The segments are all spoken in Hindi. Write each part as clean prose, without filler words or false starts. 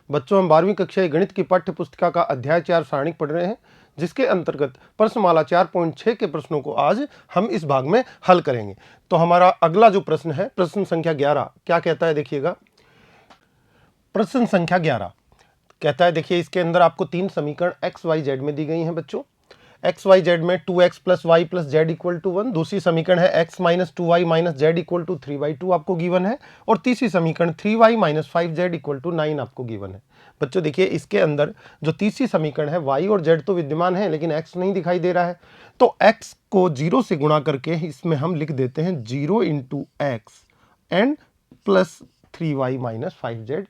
बच्चों, हम 12वीं कक्षा गणित की पाठ्य पुस्तिका का अध्याय 4 सारणिक पढ़ रहे हैं, जिसके अंतर्गत प्रश्नमाला 4.6 के प्रश्नों को आज हम इस भाग में हल करेंगे। तो हमारा अगला जो प्रश्न है, प्रश्न संख्या 11, क्या कहता है देखिएगा। प्रश्न संख्या 11 कहता है, देखिए इसके अंदर आपको 3 समीकरण एक्स वाई जेड में दी गई हैं बच्चों। एक्स वाई जेड में 2x plus Y plus Z equal to 1, दूसरी समीकरण है x minus 2y minus Z equal to 3/2 आपको गिवन है, और तीसरी समीकरण 3y minus 5z equal to 9 आपको गिवन है। बच्चों देखिए इसके अंदर जो तीसरी समीकरण है y और z तो विद्यमान है, लेकिन x नहीं दिखाई दे रहा है, तो x को 0 से गुणा करके इसमें हम लिख देते हैं 0 into x and plus 3y minus 5z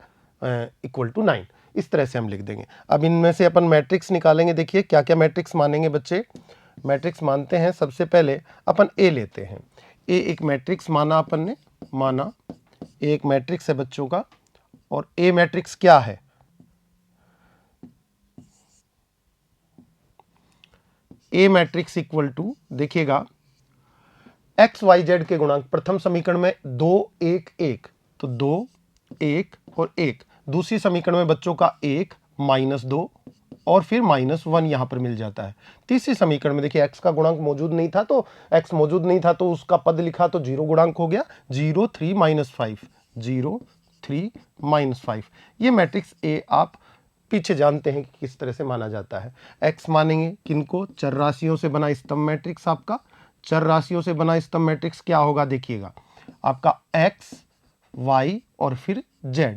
equal to 9। इस तरह से हम लिख देंगे। अब इनमें से अपन मैट्रिक्स निकालेंगे। देखिए क्या क्या मैट्रिक्स मानेंगे बच्चे। मैट्रिक्स मानते हैं, सबसे पहले अपन ए लेते हैं। ए एक मैट्रिक्स माना अपन ने, माना ए एक मैट्रिक्स है बच्चों का, और ए मैट्रिक्स क्या है, ए मैट्रिक्स इक्वल टू, देखिएगा एक्स वाई जेड के गुणांक प्रथम समीकरण में 2 1 1, तो 2 1 और 1, दूसरी समीकरण में बच्चों का 1 -2 और फिर -1 यहां पर मिल जाता है। तीसरी समीकरण में देखिए x का गुणांक मौजूद नहीं था, तो x मौजूद नहीं था तो उसका पद लिखा तो 0 गुणांक हो गया, 0 3 -5, 0 3 -5। ये मैट्रिक्स ए आप पीछे जानते हैं कि किस तरह से माना जाता है। x मानेंगे किनको, चर राशियों से बना स्तंभ मैट्रिक्स। आपका चर राशियों से बना स्तंभ मैट्रिक्स क्या होगा, देखिएगा आपका x y और फिर z,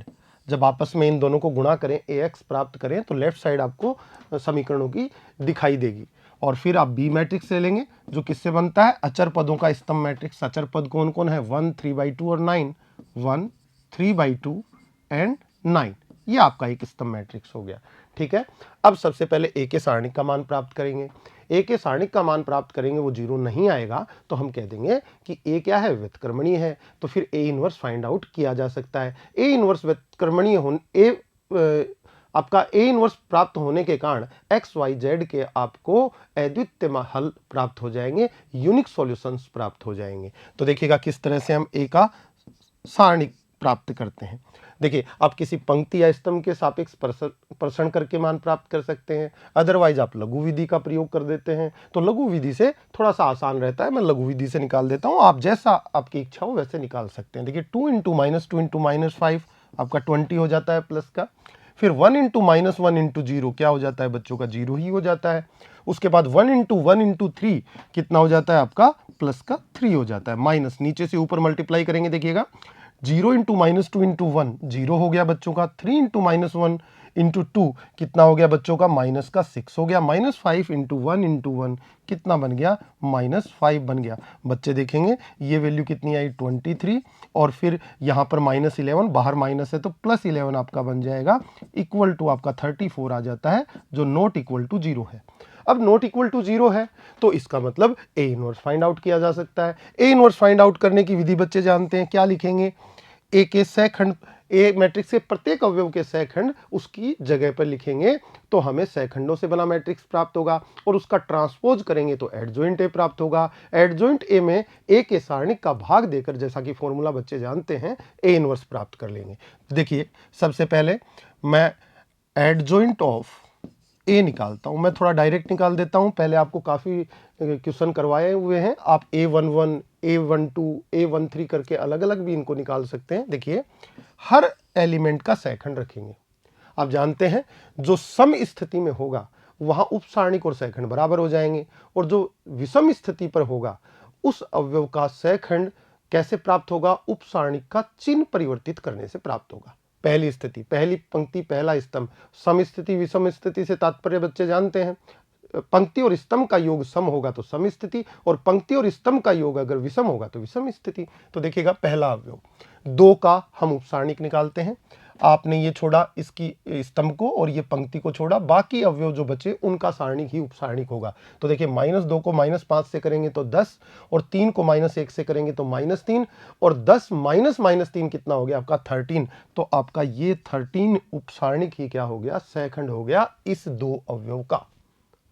जब आपस में इन दोनों को गुणा करें, ax प्राप्त करें, तो लेफ्ट साइड आपको समीकरणों की दिखाई देगी। और फिर आप बी मैट्रिक्स ले लेंगे, जो किससे बनता है, अचर पदों का स्तंभ मैट्रिक्स। अचर पद कौन कौन है, 1 3/2 और 9, 1 3/2 एंड 9। ये आपका एक स्तंभ मैट्रिक्स हो गया। ठीक है, अब सबसे पहले ए के सारणिक का मान प्राप्त करेंगे। ए के सारणिक का मान प्राप्त करेंगे, वो 0 नहीं आएगा तो हम कह देंगे कि ए क्या है, व्युत्क्रमणीय है। तो फिर ए इनवर्स फाइंड आउट किया जा सकता है। ए इनवर्स व्युत्क्रमणीय आपका ए इनवर्स प्राप्त होने के कारण एक्स वाई जेड के आपको अद्वितीय हल प्राप्त हो जाएंगे, यूनिक सॉल्यूशंस प्राप्त हो जाएंगे। तो देखिएगा किस तरह से हम ए का सारणिक प्राप्त करते हैं। देखिए आप किसी पंक्ति या स्तंभ के सापेक्ष प्रसरण करके मान प्राप्त कर सकते हैं, अदरवाइज आप लघु विधि का प्रयोग कर देते हैं। तो लघु विधि से थोड़ा सा आसान रहता है, मैं लघु विधि से निकाल देता हूं, आप जैसा आपकी इच्छा हो वैसे निकाल सकते हैं। देखिए 2 इंटू -5 आपका 20 हो जाता है प्लस का, फिर 1 इंटू -1 इंटू 0 क्या हो जाता है बच्चों का, 0 ही हो जाता है। उसके बाद 1 इंटू 3 कितना हो जाता है आपका, प्लस का 3 हो जाता है, माइनस नीचे से ऊपर मल्टीप्लाई करेंगे। देखिएगा 0 इंटू -2 इंटू 1 0 हो गया बच्चों का, 3 इंटू -1 इंटू 2 कितना हो गया बच्चों का, माइनस का 6 हो गया, -5 इंटू 1 इंटू 1 कितना बन गया, -5 बन गया। बच्चे देखेंगे ये वैल्यू कितनी आई, 23, और फिर यहाँ पर -11, बाहर माइनस है तो +11 आपका बन जाएगा, इक्वल टू आपका 34 आ जाता है, जो नॉट इक्वल टू 0 है। अब नॉट इक्वल टू 0 है तो इसका मतलब ए इनवर्स फाइंड आउट किया जा सकता है। ए इनवर्स फाइंड आउट करने की विधि बच्चे जानते हैं, क्या लिखेंगे, ए के सहखंड, ए मैट्रिक्स के प्रत्येक अवयव के सहखंड उसकी जगह पर लिखेंगे तो हमें सहखंडों से बना मैट्रिक्स प्राप्त होगा, और उसका ट्रांसपोज करेंगे तो एडजॉइंट ए प्राप्त होगा। एडजॉइंट ए में ए के सारणिक का भाग देकर, जैसा कि फॉर्मूला बच्चे जानते हैं, ए इनवर्स प्राप्त कर लेंगे। देखिए सबसे पहले मैं एडजॉइंट ऑफ ए निकालता हूं, मैं थोड़ा डायरेक्ट निकाल देता हूं, पहले आपको काफी क्वेश्चन करवाए हुए हैं, आप A11 A12 A13 करके अलग अलग भी इनको निकाल सकते हैं। देखिए हर एलिमेंट का सहखंड रखेंगे। आप जानते हैं जो सम स्थिति में होगा वहां उपसारणिक और सहखंड बराबर हो जाएंगे, और जो विषम स्थिति पर होगा उस अवयव का सहखंड कैसे प्राप्त होगा, उपसारणिक का चिन्ह परिवर्तित करने से प्राप्त होगा। पहली स्थिति, पहली पंक्ति, पहला स्तंभ, सम स्थिति विषम स्थिति से तात्पर्य बच्चे जानते हैं, पंक्ति और स्तंभ का योग सम होगा तो सम स्थिति, और पंक्ति और स्तंभ का योग अगर विषम होगा तो विषम स्थिति। तो देखिएगा पहला अवयव 2 का हम उपसारणिक निकालते हैं। आपने ये छोड़ा इसकी स्तंभ को और ये पंक्ति को छोड़ा, बाकी अवयव जो बचे उनका सारणिक ही उपसारणिक होगा। तो देखिए -2 को -5 से करेंगे तो 10, और 3 को -1 से करेंगे तो -3, और 10 -3 कितना हो गया आपका 13। तो आपका ये 13 उपसारणिक ही क्या हो गया, सहखंड हो गया इस 2 अवयव का।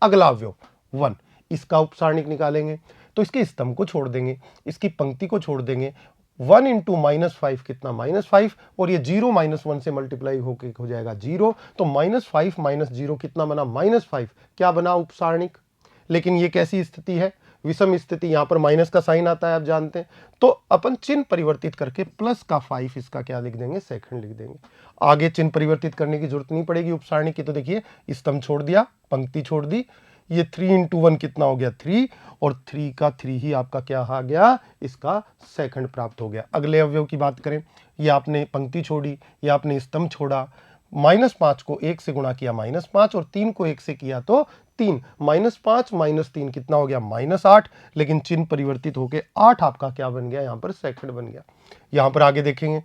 अगला अवयव 1, इसका उपसारणिक निकालेंगे तो इसके स्तंभ को छोड़ देंगे, इसकी पंक्ति को छोड़ देंगे, 1 इंटू -5 कितना -5, और ये 0 -1 से मल्टीप्लाई होके हो जाएगा 0, तो -5 - 0 कितना बना -5, क्या बना उपसारणिक। लेकिन ये कैसी स्थिति है, विषम स्थिति, यहां पर माइनस का साइन आता है आप जानते हैं, तो अपन चिन्ह परिवर्तित करके प्लस का 5 इसका क्या लिख देंगे, सेकंड लिख देंगे। आगे चिन्ह परिवर्तित करने की जरूरत नहीं पड़ेगी उपसारणिक की। तो देखिए स्तंभ छोड़ दिया, पंक्ति छोड़ दी, ये 3 इंटू 1 कितना हो गया 3, और 3 का 3 ही आपका क्या आ गया, इसका सेकंड प्राप्त हो गया। अगले अवयव की बात करें, ये आपने पंक्ति छोड़ी, ये आपने स्तंभ छोड़ा, -5 को 1 से गुणा किया -5, और 3 को 1 से किया तो 3, -5 - 3 कितना हो गया -8, लेकिन चिन्ह परिवर्तित होके 8 आपका क्या बन गया, यहां पर सेकंड बन गया। यहां पर आगे देखेंगे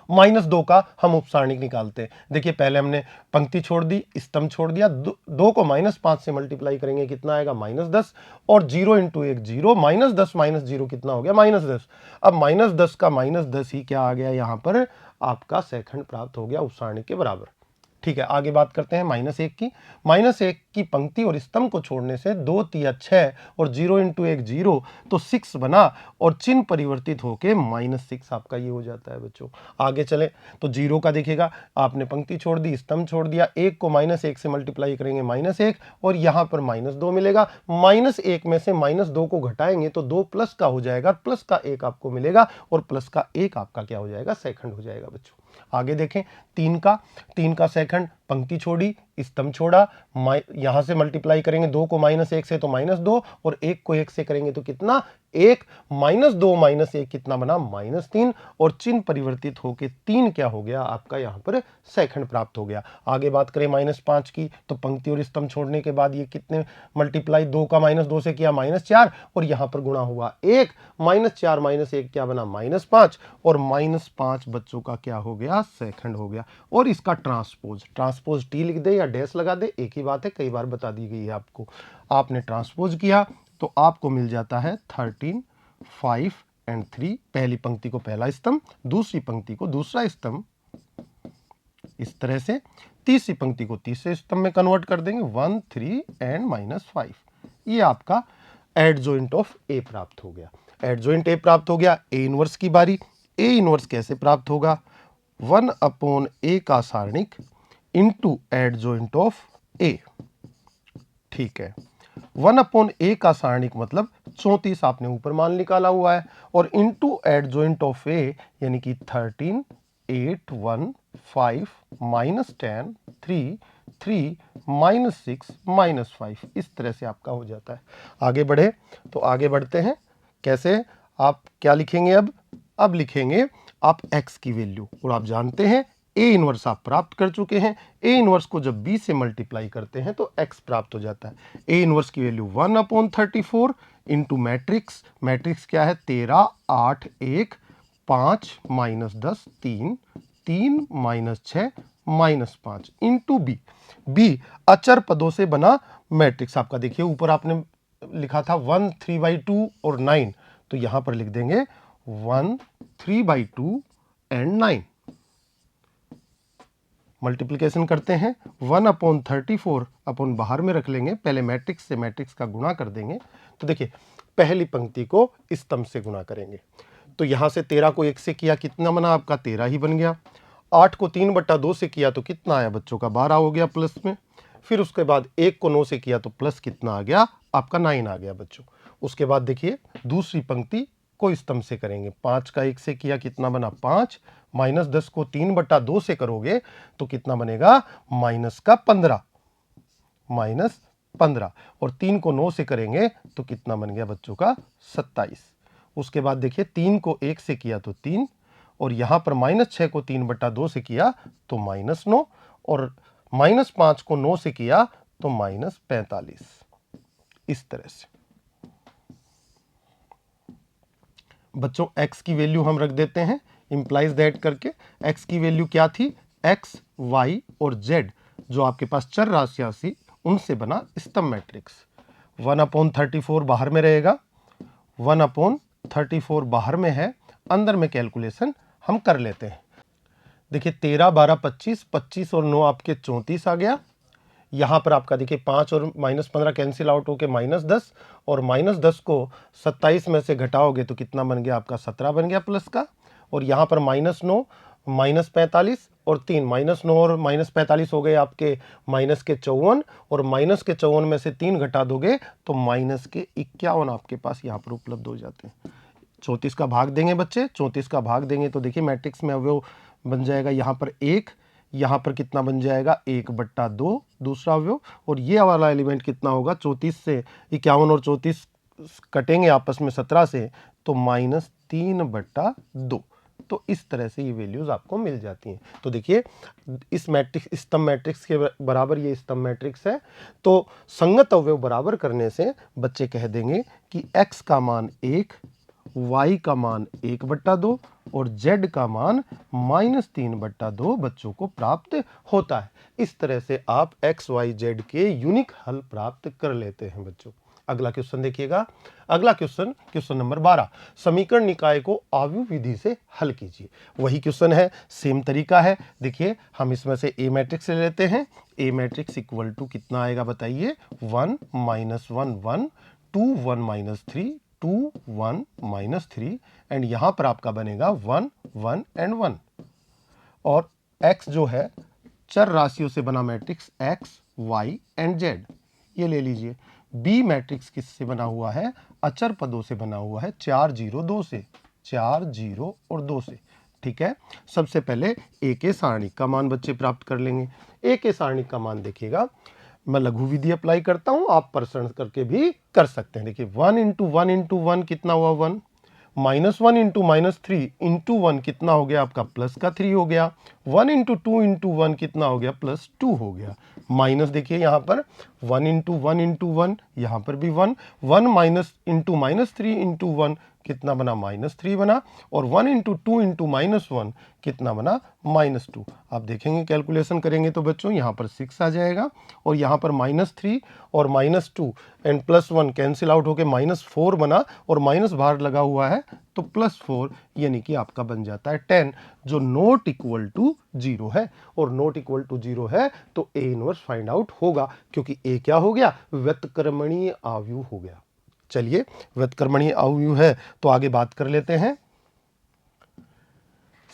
-2 का हम उपसारणिक निकालते हैं। देखिए पहले हमने पंक्ति छोड़ दी, स्तंभ छोड़ दिया, 2 को -5 से मल्टीप्लाई करेंगे कितना आएगा -10, और 0 इंटू 1 0, -10 - 0 कितना हो गया -10। अब -10 का -10 ही क्या आ गया, यहां पर आपका सेकंड प्राप्त हो गया उपसारणिक के बराबर। ठीक है, आगे बात करते हैं -1 की। -1 की पंक्ति और स्तंभ को छोड़ने से 2 तिया 6, और 0 इंटू 1 0, तो 6 बना, और चिन्ह परिवर्तित होके -6 आपका ये हो जाता है बच्चों। आगे चले तो 0 का देखिएगा, आपने पंक्ति छोड़ दी, स्तंभ छोड़ दिया, 1 को -1 से मल्टीप्लाई करेंगे -1, और यहां पर -2 मिलेगा। -1 में से -2 को घटाएंगे तो 2 प्लस का हो जाएगा, प्लस का 1 आपको मिलेगा, और प्लस का 1 आपका क्या हो जाएगा, सेकंड हो जाएगा बच्चों। आगे देखें 3 का सेकंड, पंक्ति छोड़ी, स्तंभ छोड़ा, यहां से मल्टीप्लाई करेंगे 2 को -1 से तो -2, और 1 को 1 से करेंगे तो कितना 1, -2 - 1 कितना बना -3, और चिन्ह परिवर्तित होके 3 क्या हो गया आपका, यहां पर सेकंड प्राप्त हो गया। आगे बात करें -5 की, तो पंक्ति और स्तंभ छोड़ने के बाद ये कितने मल्टीप्लाई, 2 का -2 से किया -4, और यहां पर गुणा हुआ 1, -4 - 1 क्या बना -5, और -5 बच्चों का क्या हो गया, सेकंड हो गया। और इसका ट्रांसपोज टी लिख दे या डैश लगा दे, एक ही बात है, कई बार बता दी गई है आपको। आपने ट्रांसपोज किया तो आपको मिल जाता है 13, 5 एंड 3। पहली पंक्ति को पहला स्तंभ, दूसरी पंक्ति को दूसरा स्तंभ, इस तरह से तीसरी पंक्ति को तीसरे स्तंभ में कन्वर्ट कर देंगे, 1, 3 एंड -5। ये आपका एडजॉइंट ऑफ ए प्राप्त हो गया। एडजॉइंट ए प्राप्त हो गया। ए इनवर्स की बारी। ए इनवर्स कैसे प्राप्त होगा, 1/a का सारणिक इंटू एडजॉइंट ऑफ ए। ठीक है, 1/a का सारणिक मतलब 34 आपने ऊपर मान निकाला हुआ है, और इंटू एडजॉइंट ऑफ ए यानी कि 13, 8, 1, 5 -10, 3, 3 -6 -5, इस तरह से आपका हो जाता है। आगे बढ़े तो आगे बढ़ते हैं, कैसे आप क्या लिखेंगे, अब लिखेंगे आप x की वैल्यू, और आप जानते हैं a इनवर्स आप प्राप्त कर चुके हैं। a इनवर्स को जब b से मल्टीप्लाई करते हैं तो x प्राप्त हो जाता है। a इनवर्स की वैल्यू 1/34 इंटू मैट्रिक्स, मैट्रिक्स क्या है 13, 8, 1, 5 -10, 3, 3 -6 -5 इंटू b। b अचर पदों से बना मैट्रिक्स आपका। देखिए ऊपर आपने लिखा था 1 3/2 और 9, तो यहां पर लिख देंगे 1 3/2 एंड 9। मल्टीप्लिकेशन करते हैं, 1/34 अपन बाहर में रख लेंगे, पहले मैट्रिक्स से मैट्रिक्स का गुणा कर देंगे। तो देखिए पहली पंक्ति को स्तंभ से गुणा करेंगे, तो यहां से 13 को 1 से किया कितना बना आपका 13 ही बन गया। 8 को 3/2 से किया तो कितना आया बच्चों का 12 हो गया प्लस में। फिर उसके बाद 1 को 9 से किया तो प्लस कितना आ गया आपका 9 आ गया बच्चों। उसके बाद देखिए दूसरी पंक्ति को स्तंभ से करेंगे, 5 का 1 से किया कितना बना 5, -10 को 3/2 से करोगे तो कितना बनेगा -15, -15, और 3 को 9 से करेंगे तो कितना बन गया बच्चों का 27। उसके बाद देखिए 3 को 1 से किया तो 3, और यहां पर -6 को 3/2 से किया तो -9, और -5 को 9 से किया तो -45, इस तरह से। बच्चों x की वैल्यू हम रख देते हैं इंप्लाइज दैट करके। x की वैल्यू क्या थी, x, y और z जो आपके पास चर राशियां थी उनसे बना स्तंभ मैट्रिक्स। 1/34 बाहर में रहेगा, 1/34 बाहर में है, अंदर में कैलकुलेशन हम कर लेते हैं। देखिए 13, 12, 25, 25 और 9 आपके 34 आ गया, यहाँ पर आपका देखिए 5 और -15 कैंसिल आउट होके -10, और -10 को 27 में से घटाओगे तो कितना बन गया आपका 17 बन गया प्लस का, और यहाँ पर -9 -45 और 3 -9 और -45 हो गए आपके -54, और -54 में से 3 घटा दोगे तो -51 आपके पास यहाँ पर उपलब्ध हो जाते हैं। 34 का भाग देंगे बच्चे, 34 का भाग देंगे तो देखिए मैट्रिक्स में अवयव बन जाएगा यहाँ पर 1, यहाँ पर कितना बन जाएगा 1/2 दूसरा अवयव, और ये वाला एलिमेंट कितना होगा 34 से 51 और 34 कटेंगे आपस में 17 से तो -3/2। तो इस तरह से ये वैल्यूज आपको मिल जाती हैं। तो देखिए इस मैट्रिक्स स्तंभ मैट्रिक्स के बराबर ये स्तंभ मैट्रिक्स है। तो संगत अवयव बराबर करने से बच्चे कह देंगे कि x का मान 1, y का मान 1/2 और z का मान -3/2 बच्चों को प्राप्त होता है। इस तरह से आप x, y, z के यूनिक हल प्राप्त कर लेते हैं बच्चों। अगला क्वेश्चन देखिएगा। अगला क्वेश्चन, क्वेश्चन नंबर 12, समीकरण निकाय को आव्यूह विधि से हल कीजिए। वही क्वेश्चन है, सेम तरीका है। देखिए हम इसमें से ए मैट्रिक्स ले लेते हैं। ए मैट्रिक्स इक्वल टू कितना आएगा बताइए, 1 -1 1 2 1 -3 2 1 -3, एंड यहां पर आपका बनेगा 1 1 एंड 1, और x जो है चर राशियों से बना matrix x, y and z ये ले लीजिए। बी मैट्रिक्स किससे बना हुआ है, अचर पदों से बना हुआ है, 4 0 2 से, 4 0 और 2 से। ठीक है, सबसे पहले ए के सारणिक का मान बच्चे प्राप्त कर लेंगे। ए के सारणिक का मान देखिएगा, मैं लघु विधि अप्लाई करता हूं, आप प्रश्न करके भी कर सकते हैं। देखिए 1 × 1 × 1 कितना हुआ 1, -1 × -3 × 1 कितना हो गया आपका प्लस का 3 हो गया, 1 × 2 × 1 कितना हो गया +2 हो गया, माइनस देखिए यहाँ पर 1 × 1 × 1 यहाँ पर भी 1 1 माइनस इंटू -3 × 1 कितना बना -3 बना, और 1 × 2 × -1 कितना बना -2। आप देखेंगे कैलकुलेशन करेंगे तो बच्चों यहाँ पर 6 आ जाएगा, और यहाँ पर -3 और -2 एंड +1 कैंसिल आउट होके -4 बना, और माइनस बाहर लगा हुआ है तो +4 यानी कि आपका बन जाता है 10, जो नॉट इक्वल टू 0 है। और नॉट इक्वल टू 0 है तो ए इनवर्स फाइंड आउट होगा, क्योंकि ए क्या हो गया, व्युत्क्रमणीय आव्यूह हो गया। चलिए व्युत्क्रमणीय आव्यूह है तो आगे बात कर लेते हैं।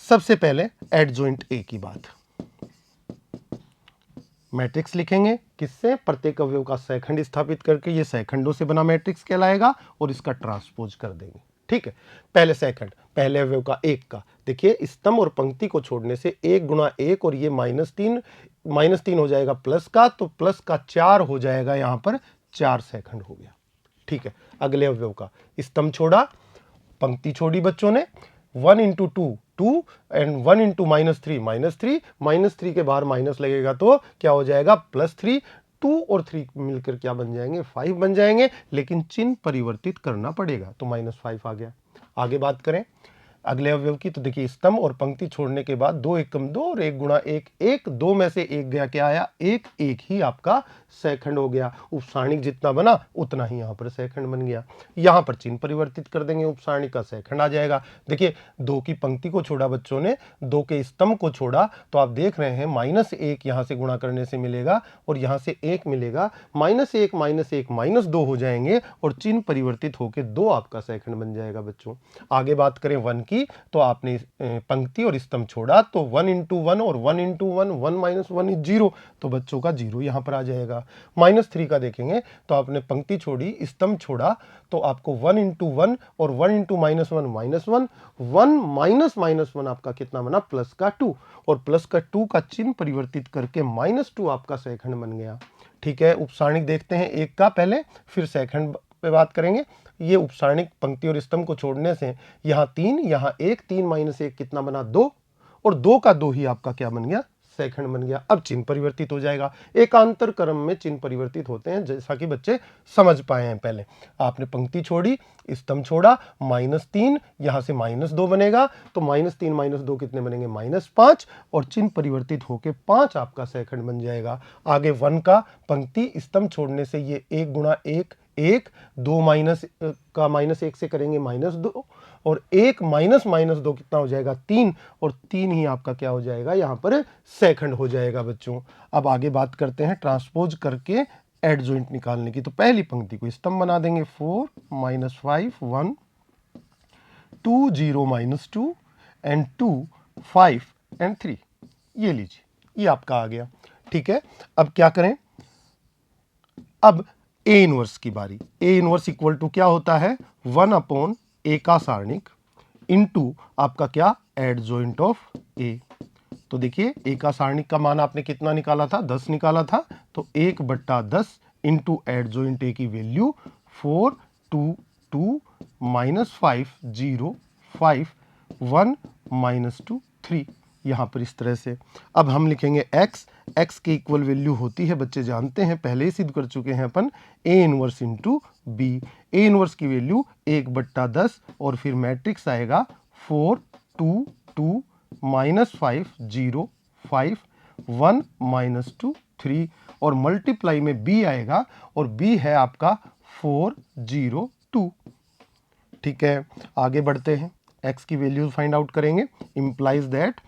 सबसे पहले एडजॉइंट ए की बात, मैट्रिक्स लिखेंगे किससे, प्रत्येक अवयव का सहखंड स्थापित करके, ये सहखंडों से बना मैट्रिक्स कहलाएगा, और इसका ट्रांसपोज कर देंगे। ठीक है, पहले सहखंड, पहले अवयव का 1 का, देखिए स्तंभ और पंक्ति को छोड़ने से 1 × 1 और ये -3 हो जाएगा प्लस का, तो प्लस का 4 हो जाएगा, यहां पर 4 सहखंड हो गया। ठीक है, अगले अवयव का स्तंभ छोड़ा, पंक्ति छोड़ी बच्चों ने, 1 × 2 2 एंड 1 × -3 -3 के बाहर माइनस लगेगा तो क्या हो जाएगा +3, 2 और 3 मिलकर क्या बन जाएंगे 5 बन जाएंगे, लेकिन चिन्ह परिवर्तित करना पड़ेगा तो -5 आ गया। आगे बात करें अगले अवयव की, तो देखिए स्तंभ और पंक्ति छोड़ने के बाद 2 एकम 2 और 1 × 1 1, 2 में से 1 गया, क्या आया 1, 1 ही आपका सहखंड हो गया। उपसारणिक जितना बना उतना ही यहाँ पर सहखंड बन गया। यहाँ पर चिन्ह परिवर्तित कर देंगे, उपसारणिक का सहखंड आ जाएगा। देखिए 2 की पंक्ति को छोड़ा बच्चों ने, 2 के स्तंभ को छोड़ा, तो आप देख रहे हैं -1 यहाँ से गुणा करने से मिलेगा, और यहाँ से 1 मिलेगा, -1 -1 -2 हो जाएंगे, और चिन्ह परिवर्तित होकर 2 आपका सहखंड बन जाएगा बच्चों। आगे बात करें 1 की, तो आपने पंक्ति और स्तंभ छोड़ा, तो 1 × 1 और 1 × 1 1 - 1 इज 0, तो बच्चों का 0 यहां पर आ जाएगा। -3 का देखेंगे तो आपने पंक्ति छोड़ी, स्तंभ छोड़ा, तो आपको 1 × 1 और 1 × -1 -1 1 -1 आपका कितना बना प्लस का 2, और प्लस का 2 का चिन्ह परिवर्तित करके -2 आपका सहखंड बन गया। ठीक है, उपसारणिक देखते हैं 1 का पहले, फिर सहखंड पे बात करेंगे। ये उपसारणिक पंक्ति और स्तंभ को छोड़ने से यहाँ 3, यहाँ 1, 3 - 1 कितना बना 2, और 2 का 2 ही आपका क्या बन गया सहखंड बन गया। अब चिन्ह परिवर्तित हो जाएगा, एकांतर क्रम में चिन्ह परिवर्तित होते हैं, जैसा कि बच्चे समझ पाए हैं। पहले आपने पंक्ति छोड़ी, स्तंभ छोड़ा, -3 यहां से -2 बनेगा, तो -3 - 2 कितने बनेंगे -5, और चिन्ह परिवर्तित होकर 5 आपका सहखंड बन जाएगा। आगे 1 का पंक्ति स्तंभ छोड़ने से ये 1 × 1 1, 2 - का -1 से करेंगे -2, और 1 माइनस माइनस 2 कितना हो जाएगा 3, और 3 ही आपका क्या हो जाएगा यहाँ पर सेकंड हो जाएगा बच्चों। अब आगे बात करते हैं ट्रांसपोज करके एडजॉइंट निकालने की। तो पहली पंक्ति को स्तंभ बना देंगे, 4 माइनस 5 1 2 0 माइनस 2 एंड 2 5 एंड 3, ये लीजिए, ये आपका आ गया। ठीक है, अब क्या करें, अब ए इनवर्स की बारी। ए इनवर्स इक्वल टू क्या होता है 1 अपॉन ए का सारणिक इनटू आपका क्या एडजॉइंट ऑफ ए। तो देखिए ए का सारणिक का मान आपने कितना निकाला था 10 निकाला था, तो 1/10 इंटू एडजॉइंट ए की वैल्यू 4 2 2 माइनस 5 0 5 1 माइनस 2 3, यहाँ पर इस तरह से। अब हम लिखेंगे x के इक्वल वैल्यू होती है, बच्चे जानते हैं, पहले ही सिद्ध कर चुके हैं अपन, A inverse into B. A inverse की वैल्यू 1/10 और फिर मैट्रिक्स आएगा 4 2 2 माइनस 5 0 5 1 माइनस 2 3, और मल्टीप्लाई में b आएगा, और b है आपका 4 0 2। ठीक है, आगे बढ़ते हैं, x की वैल्यू फाइंड आउट करेंगे। Implies that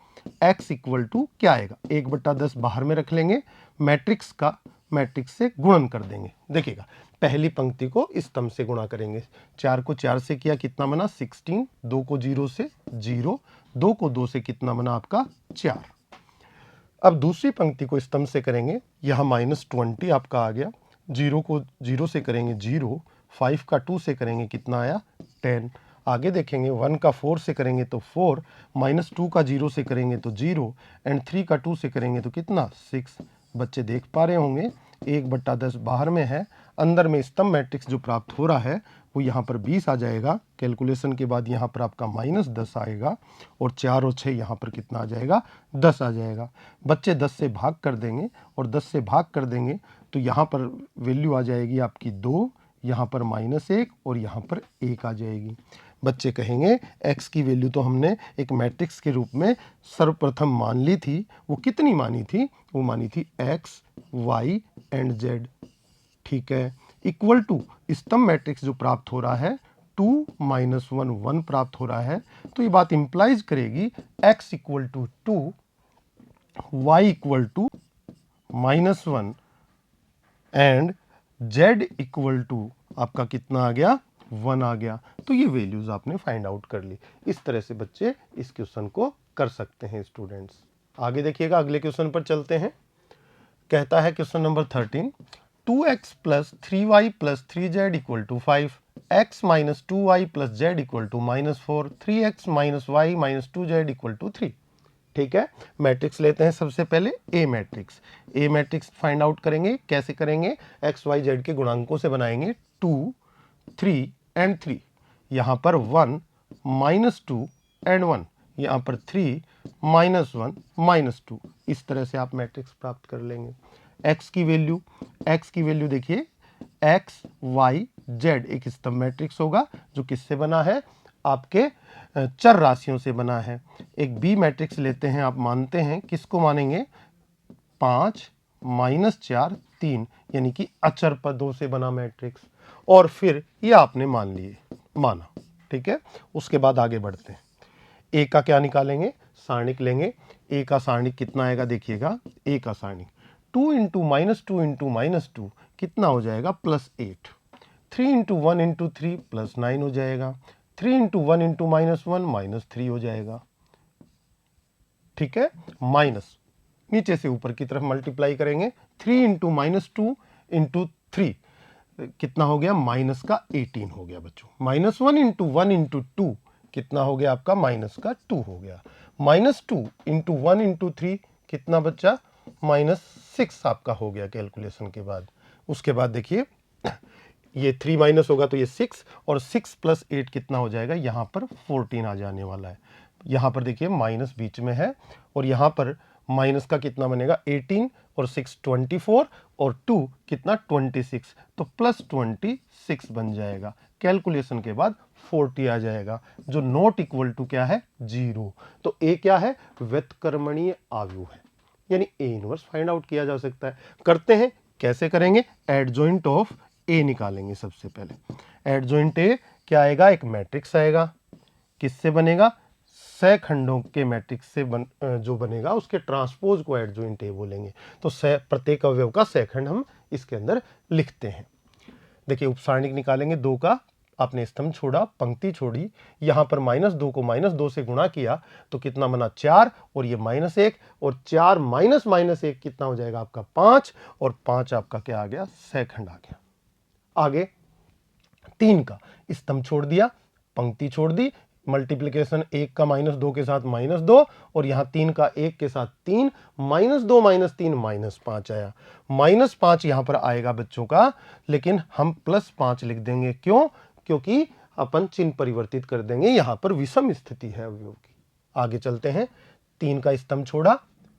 x equal to क्या आएगा 1/10 बाहर में रख लेंगे, मैट्रिक्स से गुणन कर देंगे। देखिएगा पहली पंक्ति को स्तंभ से गुणा करेंगे, 4 को 4 से किया कितना बना 16, 2 को 0 से 0, 2 को 2 से कितना बना आपका 4। अब दूसरी पंक्ति को स्तंभ से करेंगे, यहाँ -20 आपका आ गया, 0 को 0 से करेंगे 0, 5 का 2 से करेंगे कितना आया 10। आगे देखेंगे 1 का 4 से करेंगे तो 4, -2 का 0 से करेंगे तो 0, एंड 3 का 2 से करेंगे तो कितना 6। बच्चे देख पा रहे होंगे 1/10 बाहर में है, अंदर में स्तंभ मैट्रिक्स जो प्राप्त हो रहा है वो यहाँ पर 20 आ जाएगा, कैलकुलेशन के बाद यहाँ पर आपका -10 आएगा, और 4 और 6 यहाँ पर कितना आ जाएगा 10 आ जाएगा। बच्चे 10 से भाग कर देंगे, और 10 से भाग कर देंगे तो यहाँ पर वैल्यू आ जाएगी आपकी 2, यहाँ पर -1 और यहाँ पर 1 आ जाएगी। बच्चे कहेंगे x की वैल्यू तो हमने एक मैट्रिक्स के रूप में सर्वप्रथम मान ली थी, वो कितनी मानी थी, वो मानी थी x y एंड z। ठीक है, इक्वल टू स्तंभ मैट्रिक्स जो प्राप्त हो रहा है 2 माइनस 1 1 प्राप्त हो रहा है, तो ये बात इंप्लाइज करेगी x equal to 2 y equal to -1 and z equal to आपका कितना आ गया 1 आ गया। तो ये वैल्यूज आपने फाइंड आउट कर ली। इस तरह से बच्चे इस क्वेश्चन को कर सकते हैं स्टूडेंट्स। आगे देखिएगा, अगले क्वेश्चन पर चलते हैं। कहता है question number 13, 2x plus 3y plus 3z equal to 5, x minus 2y plus z equal to -4, 3x minus y minus 2z equal to 3। ठीक है, मैट्रिक्स लेते हैं सबसे पहले A matrix. A matrix find out करेंगे, कैसे करेंगे, x y z के गुणांकों से बनाएंगे 2 3 एंड 3, यहाँ पर 1 -2 एंड 1, यहाँ पर 3 -1 -2, इस तरह से आप मैट्रिक्स प्राप्त कर लेंगे। x की वैल्यू देखिए x y z एक स्तंभ मैट्रिक्स होगा जो किससे बना है, आपके चर राशियों से बना है। एक बी मैट्रिक्स लेते हैं, आप मानते हैं, किसको मानेंगे 5 -4 3, यानी कि अचर पदों से बना मैट्रिक्स, और फिर ये आपने माना। ठीक है, उसके बाद आगे बढ़ते हैं। ए का क्या निकालेंगे, सारणिक लेंगे। ए का सारणिक कितना आएगा, देखिएगा ए का सारणिक 2 इंटू -2 इंटू -2 कितना हो जाएगा +8, 3 इंटू 1 इंटू 3 +9 हो जाएगा, 3 इंटू 1 इंटू -1 -3 हो जाएगा। ठीक है, माइनस नीचे से ऊपर की तरफ मल्टीप्लाई करेंगे, 3 इंटू -2 इंटू 3 कितना हो गया माइनस का 18 हो गया बच्चों। -1 इंटू 1 इंटू 2 कितना हो गया आपका -2 हो गया। -2 इंटू 1 इंटू 3 कितना बच्चा -6 आपका हो गया कैलकुलेशन के बाद। उसके बाद देखिए ये 3 माइनस होगा तो ये 6, और 6 प्लस 8 कितना हो जाएगा, यहाँ पर 14 आ जाने वाला है। यहाँ पर देखिए माइनस बीच में है, और यहाँ पर माइनस का कितना बनेगा 18 और 6 24 और 2 कितना 26, तो +26 बन जाएगा। कैलकुलेशन के बाद 40 आ जाएगा, जो नॉट इक्वल टू क्या है 0। तो ए क्या है, व्युत्क्रमणीय आव्यूह है, यानी ए इनवर्स फाइंड आउट किया जा सकता है। करते हैं, कैसे करेंगे, एडजॉइंट ऑफ ए निकालेंगे सबसे पहले। एडजॉइंट ए क्या आएगा, एक मैट्रिक्स आएगा, किससे बनेगा, सह खंडों के मैट्रिक्स से जो बनेगा उसके ट्रांसपोज को एडजॉइंट ए बोलेंगे। तो प्रत्येक अवयव का सह खंड हम इसके अंदर लिखते हैं। देखिए उपसारणिक निकालेंगे, 2 का आपने स्तंभ छोड़ा, पंक्ति छोड़ी, यहां पर -2 को -2 से गुणा किया तो कितना बना 4, और ये -1, और 4 माइनस -1 कितना हो जाएगा आपका 5, और 5 आपका क्या आ गया, सहखंड आ गया। आगे 3 का स्तंभ छोड़ दिया, पंक्ति छोड़ दी, मल्टीप्लिकेशन 1 का -2 के साथ -2, और यहां 3 का 1 के साथ 3, -2 -3 -5 आया। -5 यहां पर आएगा बच्चों का, लेकिन हम +5 लिख देंगे। क्यों? क्योंकि अपन चिन्ह परिवर्तित कर देंगे, यहां पर विषम स्थिति है अवयव की। आगे चलते हैं, 3 का स्तंभ छोड़ा,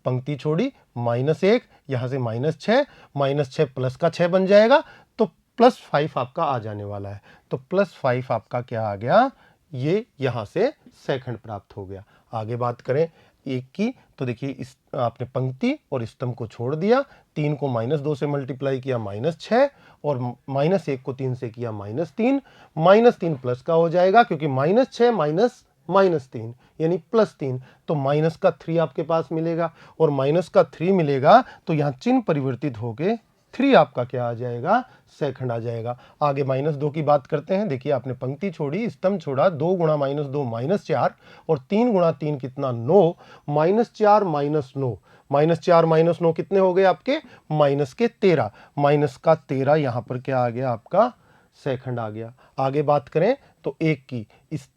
पंक्ति छोड़ी, -1, यहां से -6, -6 प्लस का 6 बन जाएगा, तो +5 आपका आ जाने वाला है। तो +5 आपका क्या आ गया, ये यहां से सहखंड प्राप्त हो गया। आगे बात करें 1 की, तो देखिए इस आपने पंक्ति और स्तंभ को छोड़ दिया, 3 को -2 से मल्टीप्लाई किया -6, और -1 को 3 से किया -3, -3 प्लस का हो जाएगा, क्योंकि -6 माइनस -3 यानी +3, तो माइनस का 3 आपके पास मिलेगा, और माइनस का 3 मिलेगा तो यहां चिन्ह परिवर्तित होके 3 आपका क्या आ जाएगा, सहखंड आ जाएगा। आगे -2 की बात करते हैं। देखिए आपने पंक्ति छोड़ी, स्तंभ छोड़ा, 2 गुणा -2 -4, और 3 गुणा 3 कितना 9, -4 -9, -4 -9 कितने हो गए आपके, -13, माइनस का 13 यहां पर क्या आ गया आपका, सहखंड आ गया। आगे बात करें तो 1 की,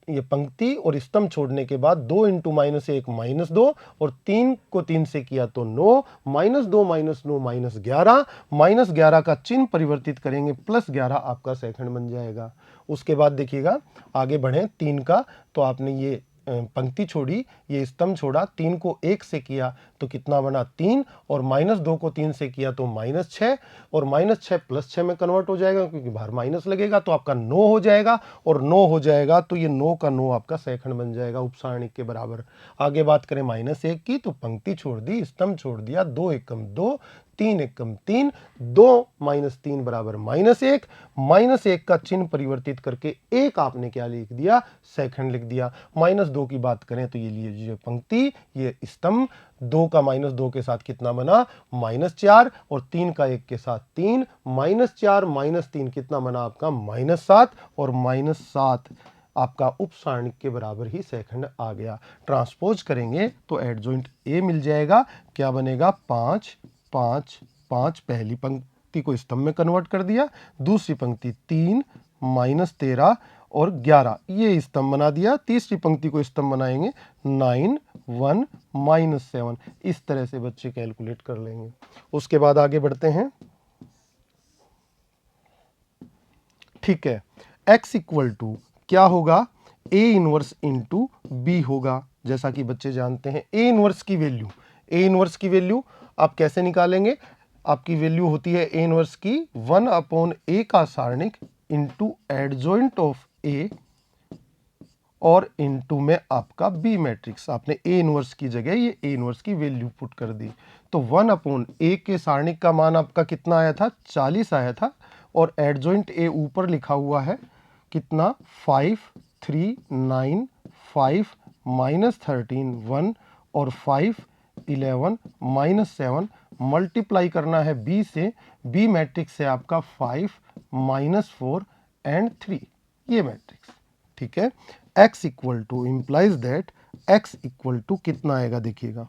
ये पंक्ति और स्तंभ छोड़ने के बाद 2 × -1 -2, और 3 को 3 से किया तो 9, -2 -9 -11, -11 का चिन्ह परिवर्तित करेंगे, +11 आपका सहखंड बन जाएगा। उसके बाद देखिएगा आगे बढ़े, 3 का, तो आपने ये पंक्ति छोड़ी, ये स्तंभ छोड़ा, 3 को 1 से किया तो कितना बना 3, और -2 को 3 से किया तो -6, और -6 +6 में कन्वर्ट हो जाएगा, क्योंकि बाहर माइनस लगेगा, तो आपका 9 हो जाएगा, और 9 हो जाएगा तो ये 9 का 9 आपका सहखंड बन जाएगा, उपसारणिक के बराबर। आगे बात करें -1 की, तो पंक्ति छोड़ दी, स्तंभ छोड़ दिया, 2 एकम 2, 3 एकम 3, 2 - 3 बराबर -1, -1 का चिन्ह परिवर्तित करके 1 आपने क्या लिख दिया, सहखंड लिख दिया। -2 की बात करें तो ये लीजिए पंक्ति, ये स्तंभ, 2 का -2 के साथ कितना बना, -4, और 3 का 1 के साथ 3, -4 -3 कितना बना आपका, -7, और -7 आपका उपसारणिक के बराबर ही सहखंड आ गया। ट्रांसपोज करेंगे तो एडजॉइंट ए मिल जाएगा, क्या बनेगा, 5 5 5, पहली पंक्ति को स्तंभ में कन्वर्ट कर दिया, दूसरी पंक्ति 3 -13 और 11 ये स्तंभ बना दिया, तीसरी पंक्ति को स्तंभ बनाएंगे 9 1 -7, इस तरह से बच्चे कैलकुलेट कर लेंगे। उसके बाद आगे बढ़ते हैं। ठीक है, x = क्या होगा, A इनवर्स इंटू बी होगा। जैसा कि बच्चे जानते हैं A इनवर्स की वैल्यू आप कैसे निकालेंगे, आपकी वैल्यू होती है A इनवर्स की 1/A का सारणिक इंटू एडजॉइंट ऑफ A, और इनटू में आपका बी मैट्रिक्स। आपने A इनवर्स की जगह ये A इनवर्स की वैल्यू पुट कर दी, तो 1/A के सारणिक का मान आपका कितना आया था, 40 आया था, और एडजॉइंट A ऊपर लिखा हुआ है कितना, 5 3 9 5 -13 1, और 5 11 -7, मल्टीप्लाई करना है B से, B मैट्रिक्स है आपका 5 -4 एंड 3, ये मैट्रिक्स। ठीक है, x = इंप्लाइज दैट x = कितना आएगा, देखिएगा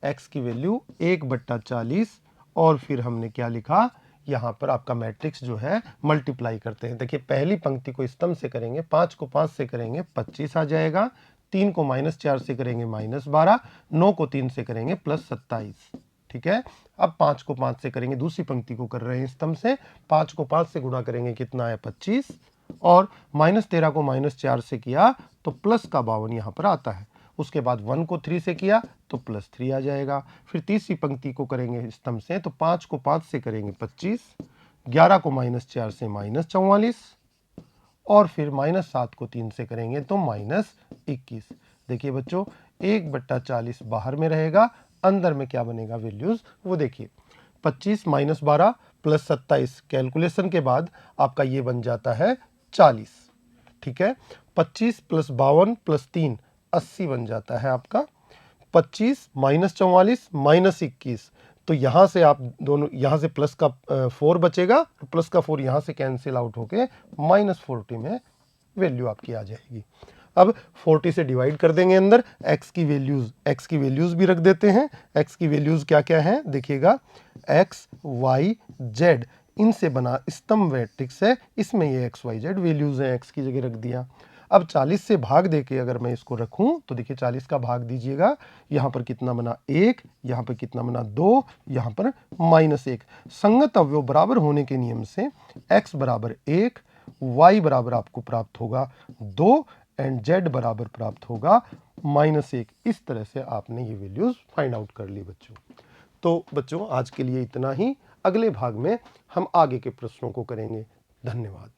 x की वैल्यू 1/40, और फिर हमने क्या लिखा, यहां पर आपका मैट्रिक्स जो है मल्टीप्लाई करते हैं। देखिए पहली पंक्ति को स्तंभ से करेंगे, 5 को 5 से करेंगे 25 आ जाएगा, 3 को -4 से करेंगे -12, 9 को 3 से करेंगे +27। ठीक है, अब 5 को 5 से करेंगे, दूसरी पंक्ति को कर रहे हैं स्तंभ से, 5 को 5 से गुणा करेंगे कितना है 25, और -13 को -4 से किया तो प्लस का 52 यहाँ पर आता है। उसके बाद 1 को 3 से किया तो +3 आ जाएगा। फिर तीसरी पंक्ति को करेंगे स्तंभ से, तो 5 को 5 से करेंगे 25, 11 को -4 से -44, और फिर -7 को 3 से करेंगे तो -21। देखिए बच्चों 1/40 बाहर में रहेगा, अंदर में क्या बनेगा वैल्यूज वो देखिए, 25 -12 +27 कैलकुलेशन के बाद आपका ये बन जाता है 40। ठीक है। 25 प्लस 52 प्लस 3 80 बन जाता है आपका। 25 माइनस 44 माइनस 21, तो यहां से आप दोनों, यहां से प्लस का 4 बचेगा, प्लस का 4 यहां से कैंसिल आउट होके -40 में वैल्यू आपकी आ जाएगी। अब 40 से डिवाइड कर देंगे अंदर, x की वैल्यूज भी रख देते हैं। x की वैल्यूज क्या क्या हैं देखिएगा, x y z इनसे बना स्तंभ मैट्रिक्स है, इसमें ये x y z वैल्यूज हैं, x की जगह रख दिया। अब 40 से भाग देके अगर मैं इसको रखूं तो देखिए 40 का भाग दीजिएगा, यहां पर कितना बना 1, यहां पर कितना बना 2, यहां पर -1। संगत अवयव बराबर होने के नियम से x बराबर 1, y बराबर आपको प्राप्त होगा 2 एंड z बराबर प्राप्त होगा -1। इस तरह से आपने ये वैल्यूज फाइंड आउट कर ली बच्चों। तो बच्चों आज के लिए इतना ही, अगले भाग में हम आगे के प्रश्नों को करेंगे। धन्यवाद।